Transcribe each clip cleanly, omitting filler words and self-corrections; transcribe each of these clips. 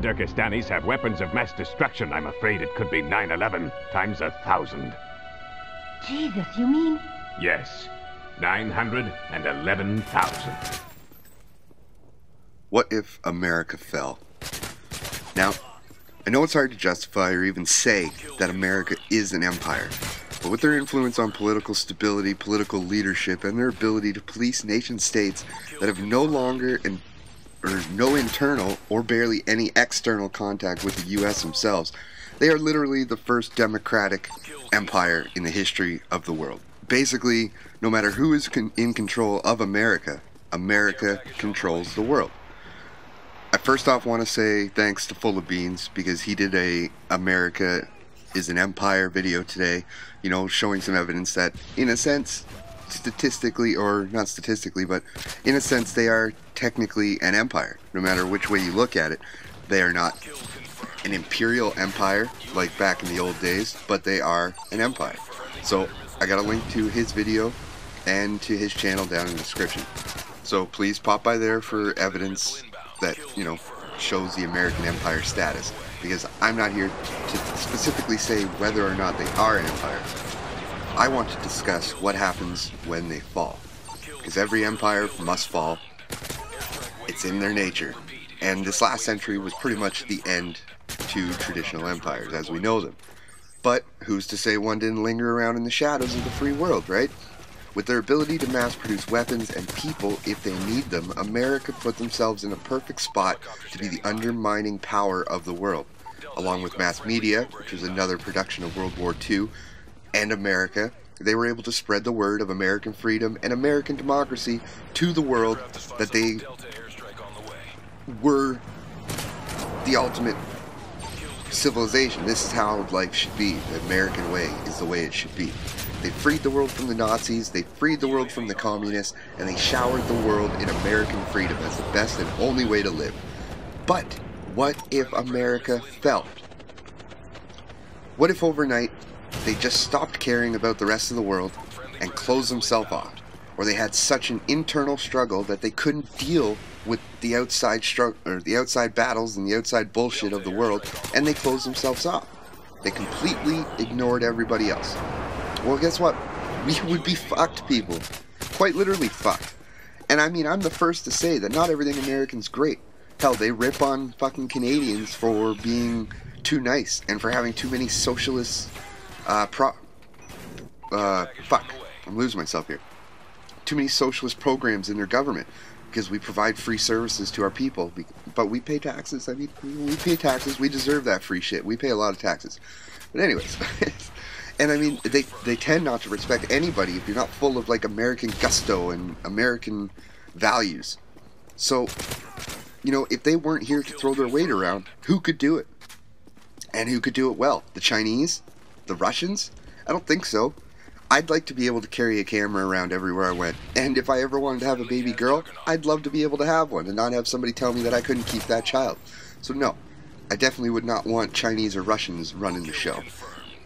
Turkistanis have weapons of mass destruction. I'm afraid it could be 9/11 times 1,000. Jesus, you mean? Yes, 911,000. What if America fell? Now, I know it's hard to justify or even say that America is an empire, but with their influence on political stability, political leadership, and their ability to police nation-states that have no internal or barely any external contact with the US themselves, they are literally the first democratic empire in the history of the world. Basically, no matter who is in control of America, America controls the world. I first off want to say thanks to Full of Beans, because he did a America is an Empire video today, you know, showing some evidence that, in a sense, statistically, or not statistically, but in a sense, they are technically an empire. No matter which way you look at it, they are not an imperial empire like back in the old days, but they are an empire. So I got a link to his video and to his channel down in the description. So please pop by there for evidence that, you know, shows the American empire status, because I'm not here to specifically say whether or not they are an empire. I want to discuss what happens when they fall, because every empire must fall. It's in their nature, and this last century was pretty much the end to traditional empires as we know them. But who's to say one didn't linger around in the shadows of the free world, right? With their ability to mass produce weapons and people if they need them, America put themselves in a perfect spot to be the undermining power of the world. Along with mass media, which was another production of World War II, and America, they were able to spread the word of American freedom and American democracy to the world, that they were the ultimate civilization. This is how life should be. The American way is the way it should be. They freed the world from the Nazis, they freed the world from the communists, and they showered the world in American freedom as the best and only way to live. But what if America fell? What if overnight they just stopped caring about the rest of the world and closed themselves off? Or they had such an internal struggle that they couldn't deal with the outside struggle, or the outside battles and the outside bullshit of the world, and they closed themselves off. They completely ignored everybody else. Well, guess what? We would be fucked, people. Quite literally fucked. And I mean, I'm the first to say that not everything American's great. Hell, they rip on fucking Canadians for being too nice and for having too many socialist, fuck, I'm losing myself here. Too many socialist programs in their government, because we provide free services to our people, but we pay taxes. I mean, we pay taxes. We deserve that free shit. We pay a lot of taxes. But anyways, and I mean, they tend not to respect anybody if you're not full of like American gusto and American values. So, you know, if they weren't here to throw their weight around, who could do it? And who could do it well? The Chinese? The Russians? I don't think so. I'd like to be able to carry a camera around everywhere I went. And if I ever wanted to have a baby girl, I'd love to be able to have one and not have somebody tell me that I couldn't keep that child. So no, I definitely would not want Chinese or Russians running the show.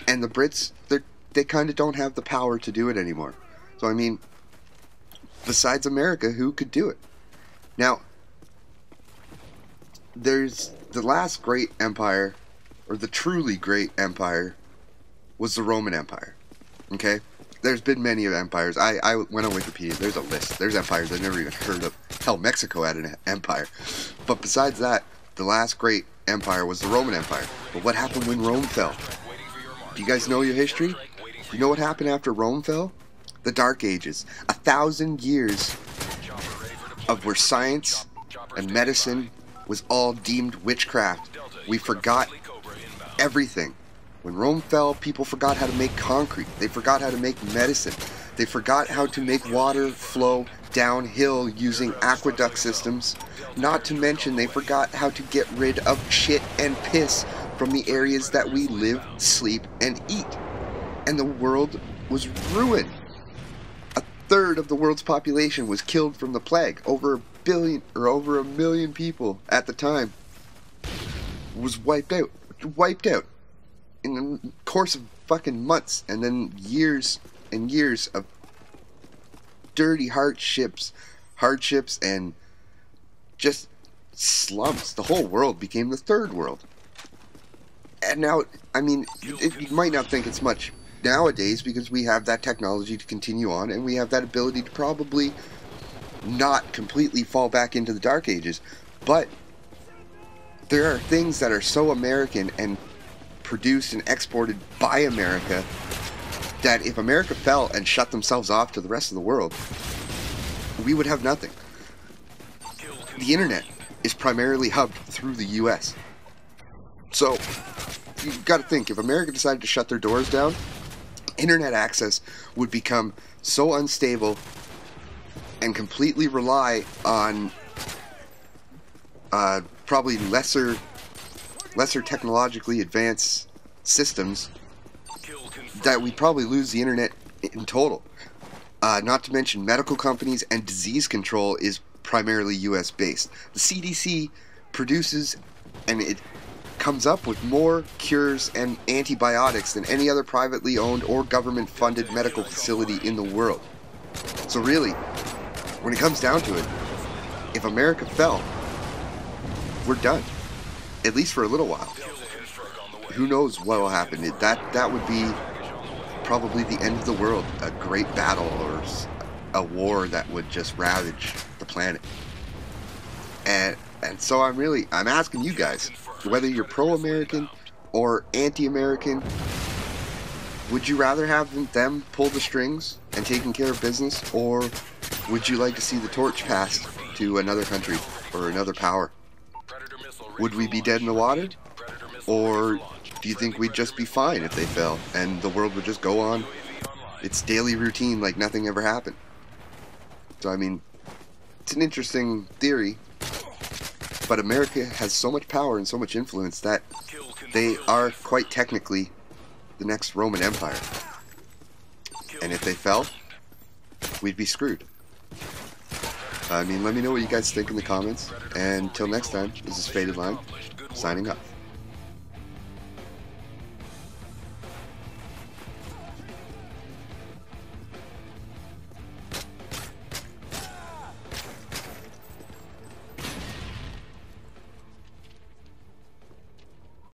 And the Brits, they kind of don't have the power to do it anymore. So I mean, besides America, who could do it? Now, there's the last great empire, or the truly great empire, was the Roman Empire. Okay? There's been many empires. I went on Wikipedia. There's a list. There's empires I've never even heard of. Hell, Mexico had an empire. But besides that, the last great empire was the Roman Empire. But what happened when Rome fell? Do you guys know your history? You know what happened after Rome fell? The Dark Ages. 1,000 years of where science and medicine was all deemed witchcraft. We forgot everything. When Rome fell, people forgot how to make concrete. They forgot how to make medicine. They forgot how to make water flow downhill using aqueduct systems. Not to mention, they forgot how to get rid of shit and piss from the areas that we live, sleep, and eat. And the world was ruined. A third of the world's population was killed from the plague. Over a billion, or over 1 million people at the time was wiped out. Wiped out. In the course of fucking months, and then years and years of dirty hardships and just slums. The whole world became the third world. And now, I mean, you might not think it's much nowadays because we have that technology to continue on, and we have that ability to probably not completely fall back into the Dark Ages. But there are things that are so American and produced and exported by America that if America fell and shut themselves off to the rest of the world, we would have nothing. The internet is primarily hubbed through the US. So, you've got to think, if America decided to shut their doors down, internet access would become so unstable and completely rely on probably lesser technologically advanced systems that we'd probably lose the internet in total. Not to mention medical companies and disease control is primarily US based. The CDC produces and it comes up with more cures and antibiotics than any other privately owned or government funded medical facility in the world. So really, when it comes down to it, if America fell, we're done. At least for a little while. Who knows what will happen? That would be probably the end of the world. A great battle or a war that would just ravage the planet. And so I'm asking you guys, whether you're pro-American or anti-American, would you rather have them pull the strings and taking care of business, or would you like to see the torch passed to another country or another power? Would we be dead in the water? Or do you think we'd just be fine if they fell and the world would just go on its daily routine like nothing ever happened? So I mean, it's an interesting theory, but America has so much power and so much influence that they are quite technically the next Roman Empire. And if they fell, we'd be screwed. I mean, let me know what you guys think in the comments. And until next time, this is Fatedlime, signing off.